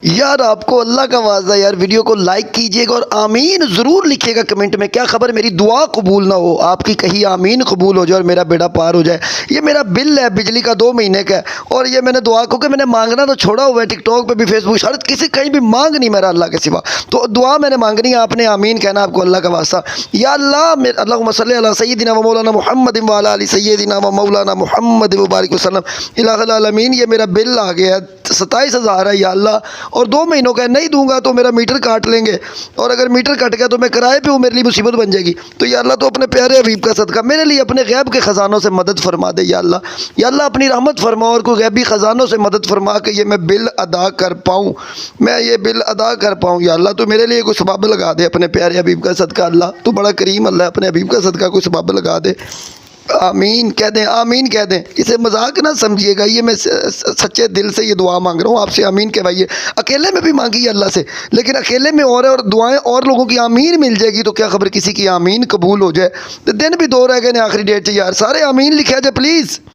यार आपको अल्लाह का वास्ता यार वीडियो को लाइक कीजिएगा और आमीन ज़रूर लिखिएगा कमेंट में। क्या खबर मेरी दुआ कबूल ना हो, आपकी कहीं आमीन कबूल हो जाए और मेरा बेड़ा पार हो जाए। ये मेरा बिल है बिजली का 2 महीने का है और ये मैंने दुआ क्योंकि मैंने मांगना तो छोड़ा हुआ है टिकटॉक पे भी फेसबुक शर्त किसी कहीं भी मांग नहीं मेरा अल्लाह के सिवा। तो दुआ मैंने मांगनी है, आपने आमीन कहना आपको अल्लाह का वास्ता। या अल्लाह अल्लाहुम्मा सल्ली अला सय्यिदिना व मौलाना मुहम्मद व अला आलि सय्यिदिना व मौलाना मुहम्मद व बारिक वसल्लम इलाहुल आलमीन। ये मेरा बिल आ गया 27,000 है या अल्लाह, और 2 महीनों का नहीं दूंगा तो मेरा मीटर काट लेंगे, और अगर मीटर कट गया तो मैं किराए पे हूँ, मेरे लिए मुसीबत बन जाएगी। तो या अल्लाह तो अपने प्यारे हबीब का सदका मेरे लिए अपने गैब के ख़जानों से मदद फरमा दे या अल्लाह। या अल्लाह अपनी रहमत फरमा और कोई गैबी ख़जानों से मदद फरमा के ये मैं बिल अदा कर पाऊँ, मैं ये बिल अदा कर पाऊँ या अल्लाह। तो मेरे लिए कोई सबब लगा दे अपने प्यारे हबीब का सदका अल्लाह, तो बड़ा करीम अल्लाह, अपने हबीब का सदका कोई सबब लगा दे। आमीन कह दें, आमीन कह दें, इसे मजाक ना समझिएगा, ये मैं सच्चे दिल से ये दुआ मांग रहा हूँ आपसे। आमीन कहवाइए। अकेले में भी मांगी अल्लाह से, लेकिन अकेले में और दुआएं और लोगों की आमीन मिल जाएगी तो क्या खबर किसी की आमीन कबूल हो जाए। तो दिन भी 2 रह गए ने आखिरी डेट से यार, सारे आमीन लिखे जाए प्लीज़।